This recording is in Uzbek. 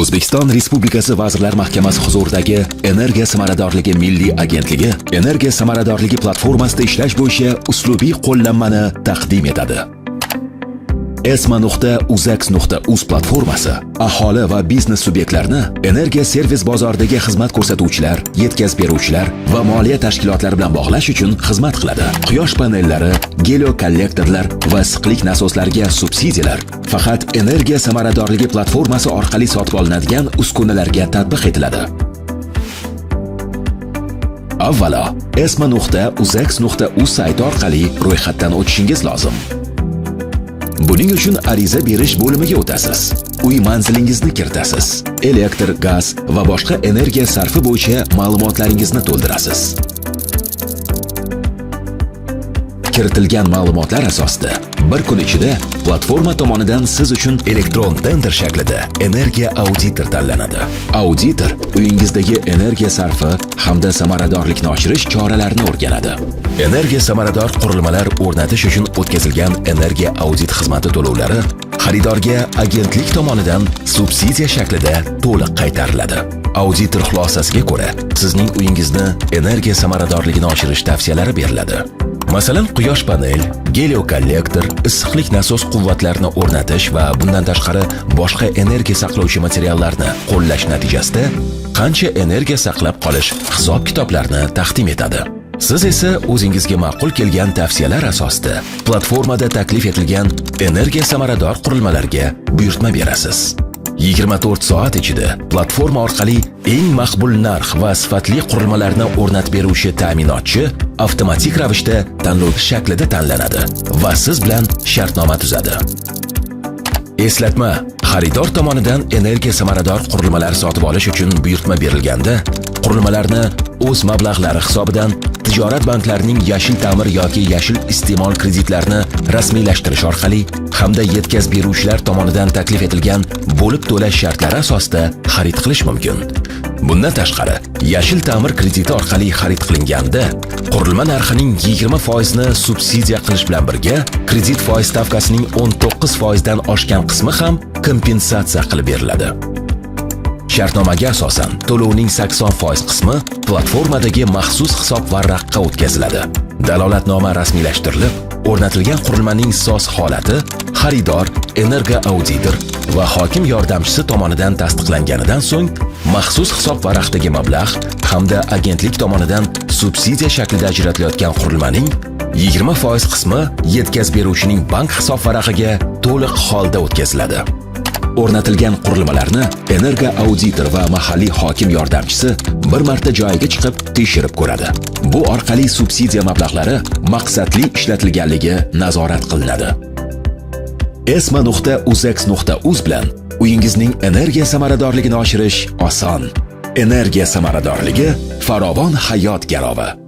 O'zbekiston Respublikasi Vazirlar Mahkamasi huzuridagi Energiya samaradorligi milliy agentligi energiya samaradorligi platformasida ishlash bo'yicha uslubiy qo'llanmani taqdim etadi. esma.uzax.uz platformasi aholi va biznes subyektlarini energiya servis bozoridagi xizmat ko'rsatuvchilar, yetkazib beruvchilar va moliya tashkilotlari bilan bog'lash uchun xizmat qiladi. Quyosh panellari, geokollektorlar va issiqlik nasoslariga subsidiyalar faqat energiya samaradorligi platformasi orqali sotib olinadigan uskunalarga tatbiq etiladi. Avvalo, esma.uzax.uz sayti orqali ro'yxatdan o'tishingiz lozim. Buning uchun ariza berish bo'limiga o'tasiz. Uy manzilingizni kiritasiz. Elektr, gaz va boshqa energiya sarfi bo'yicha ma'lumotlaringizni to'ldirasiz. Kiritilgan ma'lumotlar asosida bir kun ichida platforma tomonidan siz uchun elektron tender shaklida energiya auditor tanlanadi. Auditor uyingizdagi energiya sarfi hamda samaradorlikni oshirish choralarini o'rganadi. Energiya samarador qurilmalar o'rnatish uchun o'tkazilgan energiya audit xizmati to'lovlari xaridorga agentlik tomonidan subsidiya shaklida to'liq qaytariladi. Auditor xulosasiga ko'ra, sizning uyingizni energiya samaradorligini oshirish tavsiyalari beriladi. Masalan, quyosh panel, geokollektor, issiqlik nasos quvvatlarini o'rnatish va bundan tashqari boshqa energiya saqlovchi materiallarni qo'llash natijasida qancha energiya saqlab qolish hisob-kitoblarini taqdim etadi. Siz esa o'zingizga ma'qul kelgan tavsiyalar asosida platformada taklif etilgan energiya samarador qurilmalarga buyurtma berasiz. 24 soat ichida platforma orqali eng maqbul narx va sifatli qurilmalarni o'rnatib beruvchi ta'minotchi avtomatik ravishda tanlov shaklida tanlanadi va siz bilan shartnoma tuzadi. Eslatma: xaridor tomonidan energiya samarador qurilmalar sotib olish uchun buyurtma berilganda, qurilmalarni o'z mablag'lari hisobidan tijorat banklarining yashil ta'mir yoki yashil iste'mol kreditlarini rasmiylashtirish orqali hamda yetkazib beruvchilar tomonidan taklif etilgan bo'lib to'lash shartlari asosida xarid qilish mumkin. Bundan tashqari, yashil ta'mir krediti orqali xarid qilinganda, qurilma narxining 20% ni subsidiya qilish bilan birga, kredit foiz stavkasining 19% dan oshgan qismi ham kompensatsiya qilib beriladi. Shartnomaga asosan to'lovning 80% qismi platformadagi maxsus hisob varaqqa o'tkaziladi. Dalolatnoma rasmiylashtirilib, o'rnatilgan qurilmaning soz holati xaridor, energo auditor va hokim yordamchisi tomonidan tasdiqlanganidan so'ng maxsus hisob varaqdagi mablag' hamda agentlik tomonidan subsidiya shaklida ajratilayotgan qurilmaning 20% qismi yetkazib beruvchining bank hisob varag'iga to'liq holda o'tkaziladi. O'rnatilgan qurilmalarni energo auditor va mahalliy hokim yordamchisi bir marta joyiga chiqib tekshirib ko'radi. Bu orqali subsidiya mablag'lari maqsadli ishlatilganligi nazorat qilinadi. esma.uzax.uz bilan uyingizning energiya samaradorligini oshirish oson. Energiya samaradorligi farovon hayot garovi.